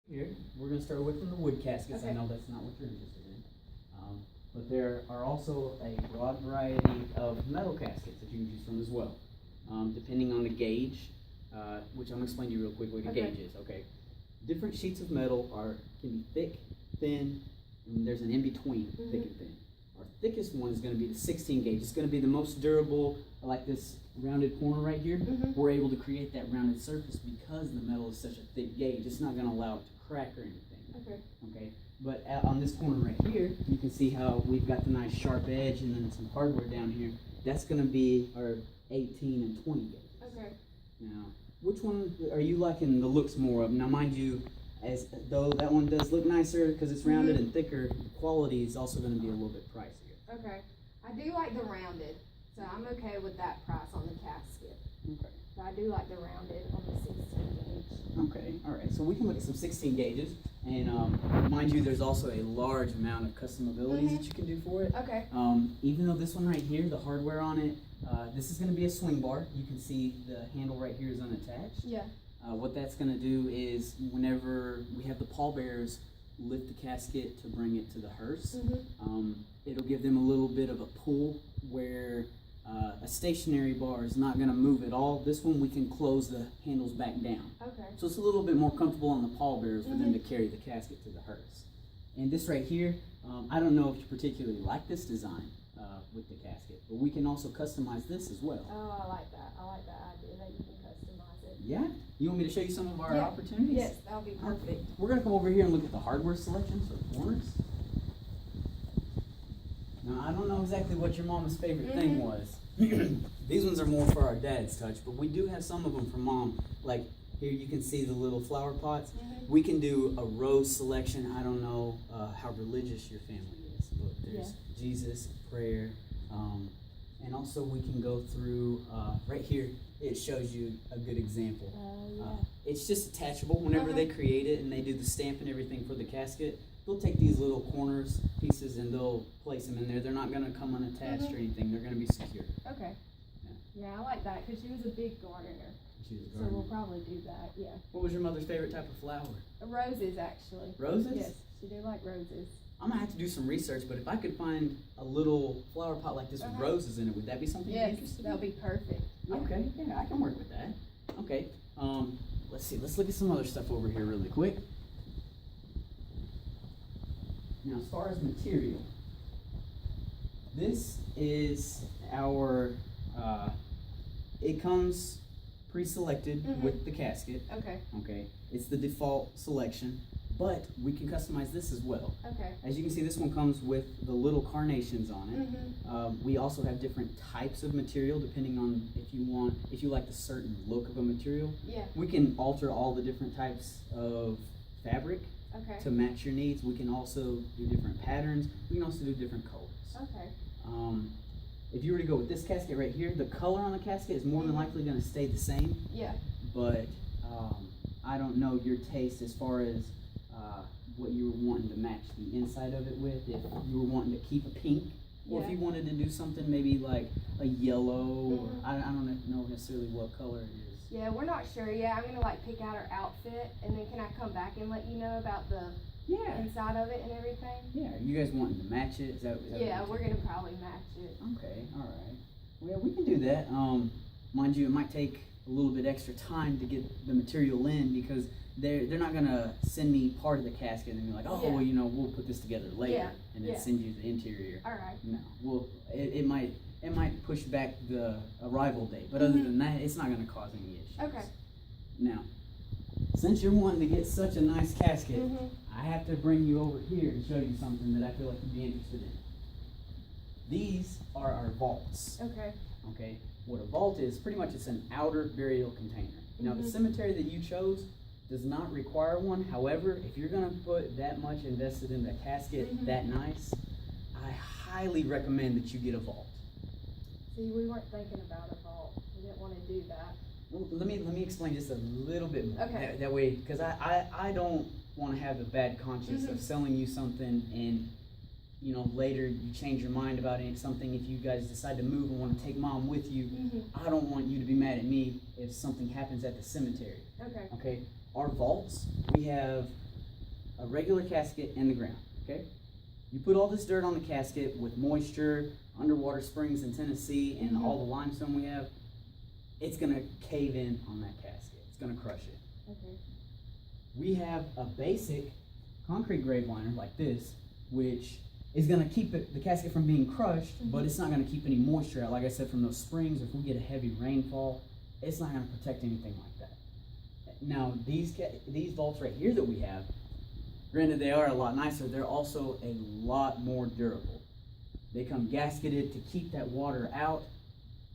Here, we're going to start with from the wood caskets. Okay. I know that's not what you're interested in. But there are also a broad variety of metal caskets that you can choose from as well. Depending on the gauge, which I'm going to explain to you real quick what a Okay. gauge is, okay? Different sheets of metal can be thick, thin, and there's an in-between, thick and thin. Our thickest one is going to be the 16 gauge. It's going to be the most durable, like this rounded corner right here. We're able to create that rounded surface because the metal is such a thick gauge. It's not going to allow it to crack or anything. Okay. Okay. But on this corner right here, you can see how we've got the nice sharp edge and then some hardware down here. That's going to be our 18 and 20 gauge. Okay. Now, which one are you liking the looks more of? Now, mind you, as though that one does look nicer because it's rounded and thicker, the quality is also going to be a little bit pricier. Okay. I do like the rounded, so I'm okay with that price on the casket. Okay. But I do like the rounded on the 16 gauge. Okay, all right. So we can look at some 16 gauges, and mind you, there's also a large amount of custom abilities that you can do for it. Okay. Even though this one right here, the hardware on it, this is going to be a swing bar. You can see the handle right here is unattached. Yeah. What that's going to do is whenever we have the pallbearers lift the casket to bring it to the hearse, it'll give them a little bit of a pull where a stationary bar is not going to move at all. This one we can close the handles back down. Okay. So it's a little bit more comfortable on the pallbearers for them to carry the casket to the hearse. And this right here, I don't know if you particularly like this design with the casket, but we can also customize this as well. Oh, I like that. I like that idea that you can customize it. Yeah? You want me to show you some of our Yeah. opportunities? Yes, that'll be perfect. We're going to come over here and look at the hardware selections for corners. Now, I don't know exactly what your mama's favorite thing was. These ones are more for our dad's touch, but we do have some of them for mom. Like here you can see the little flower pots. We can do a rose selection. I don't know how religious your family is, but there's Jesus, prayer, and also we can go through, right here, it shows you a good example. It's just attachable. Whenever they create it and they do the stamp and everything for the casket, they'll take these little corners pieces and they'll place them in there. They're not going to come unattached or anything. They're going to be secure. Okay. Yeah, I like that because she was a big gardener. She was a So gardener. we'll probably do that, yeah. What was your mother's favorite type of flower? Roses, actually. Roses? Yes, she did like roses. I'm going to have to do some research, but if I could find a little flower pot like this with roses in it, would that be something you'd be Yes, interested in? that'll be perfect. Yeah. Okay, yeah, I can work with that. Okay, let's see, let's look at some other stuff over here really quick. Now, as far as material, this is our, it comes pre-selected with the casket. Okay. Okay, it's the default selection, but we can customize this as well. Okay. As you can see, this one comes with the little carnations on it. We also have different types of material depending on if you like the certain look of a material. Yeah. We can alter all the different types of fabric Okay. to match your needs. We can also do different patterns. We can also do different colors. Okay. If you were to go with this casket right here, the color on the casket is more than likely going to stay the same. Yeah. But I don't know your taste as far as what you were wanting to match the inside of it with. If you were wanting to keep a pink, or if you wanted to do something maybe like a yellow, or I don't know necessarily what color it is. Yeah, we're not sure yet. I'm gonna like pick out our outfit, and then can I come back and let you know about the inside of it and everything? Yeah. Are you guys wanting to match it? Is that Yeah, what we're gonna probably match it. Okay. All right. Well, we can do that. Mind you, it might take a little bit extra time to get the material in because they're not gonna send me part of the casket and be like, oh, well, we'll put this together later and then send you the interior. All right. No, well, it might push back the arrival date, but other than that, it's not gonna cause any issues. Okay. Now, since you're wanting to get such a nice casket, I have to bring you over here and show you something that I feel like you'd be interested in. These are our vaults. Okay. Okay, what a vault is, pretty much it's an outer burial container. Now, the cemetery that you chose does not require one. However, if you're gonna put that much invested in the casket that nice, I highly recommend that you get a vault. See, we weren't thinking about a vault. We didn't want to do that. Well, let me explain just a little bit more. Okay. That way, because I don't want to have the bad conscience of selling you something and later you change your mind about something. If you guys decide to move and want to take mom with you, I don't want you to be mad at me if something happens at the cemetery. Okay. Okay. Our vaults, we have a regular casket in the ground, okay? You put all this dirt on the casket with moisture, underwater springs in Tennessee, and all the limestone we have, it's gonna cave in on that casket. It's gonna crush it. Okay. We have a basic concrete grave liner like this, which is gonna keep the casket from being crushed, but it's not gonna keep any moisture out. Like I said, from those springs, if we get a heavy rainfall, it's not gonna protect anything like that. Now, these vaults right here that we have, granted they are a lot nicer, they're also a lot more durable. They come gasketed to keep that water out,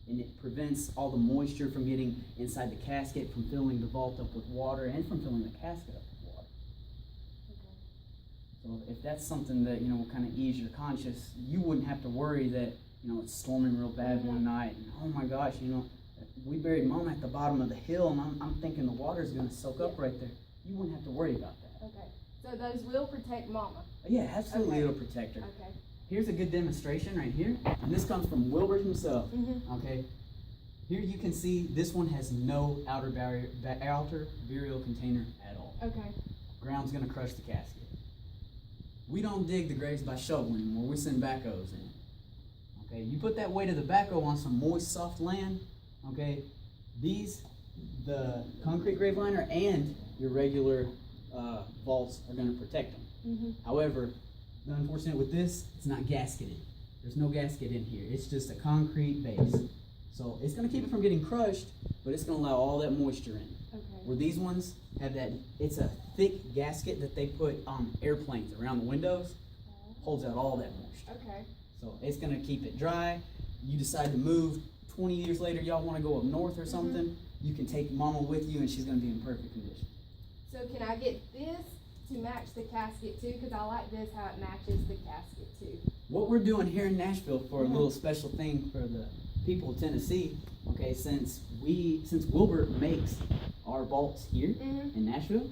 and it prevents all the moisture from getting inside the casket, from filling the vault up with water, and from filling the casket up with water. So if that's something that, will kind of ease your conscience, you wouldn't have to worry that, it's storming real bad one night, and oh my gosh, we buried Mom at the bottom of the hill, and I'm thinking the water's gonna soak up right there. You wouldn't have to worry about that. Okay. So those will protect Mama. Yeah, absolutely, Okay. it'll protect her. Okay. Here's a good demonstration right here, and this comes from Wilbert himself. Okay, here you can see this one has no outer burial container at all. Okay. Ground's gonna crush the casket. We don't dig the graves by shovel anymore. We send backhoes in. Okay, you put that weight of the backhoe on some moist, soft land. Okay, the concrete grave liner and your regular vaults are gonna protect them. However, the unfortunate with this, it's not gasketed. There's no gasket in here. It's just a concrete base. So it's gonna keep it from getting crushed, but it's gonna allow all that moisture in. Okay. Where these ones have that, it's a thick gasket that they put on airplanes around the windows, holds out all that moisture. Okay. So it's gonna keep it dry. You decide to move, 20 years later y'all wanna go up north or something, you can take Mama with you and she's gonna be in perfect condition. So can I get this to match the casket too? Because I like this, how it matches the casket too. What we're doing here in Nashville for a little special thing for the people of Tennessee, okay, since Wilbert makes our vaults here in Nashville,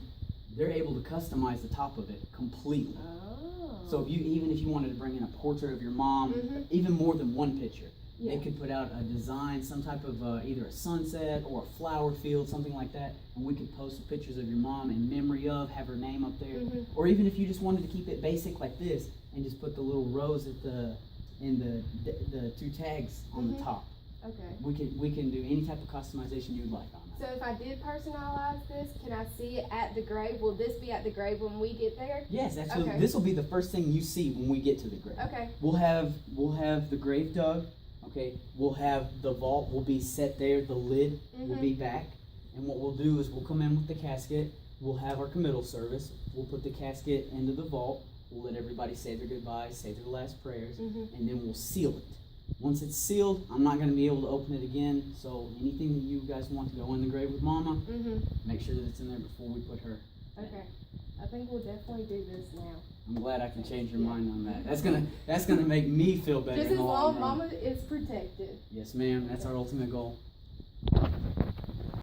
they're able to customize the top of it completely. Oh. So even if you wanted to bring in a portrait of your mom, even more than one picture, they could put out a design, some type of either a sunset or a flower field, something like that, and we could post pictures of your mom in memory of, have her name up there. Or even if you just wanted to keep it basic like this and just put the little rose at the two tags on the top. Okay. We can do any type of customization you'd like on that. So if I did personalize this, can I see it at the grave? Will this be at the grave when we get there? Yes, absolutely. Okay. This will be the first thing you see when we get to the grave. Okay. We'll have the grave dug. Okay, we'll have the vault will be set there, the lid will be back, and what we'll do is we'll come in with the casket, we'll have our committal service, we'll put the casket into the vault, we'll let everybody say their goodbyes, say their last prayers, and then we'll seal it. Once it's sealed, I'm not going to be able to open it again, so anything that you guys want to go in the grave with Mama, make sure that it's in there before we put her. Okay. I think we'll definitely do this now. I'm glad I can change your mind on that. That's gonna make me feel better. Just in as the long long run. Mama is protected. Yes, ma'am. That's our ultimate goal.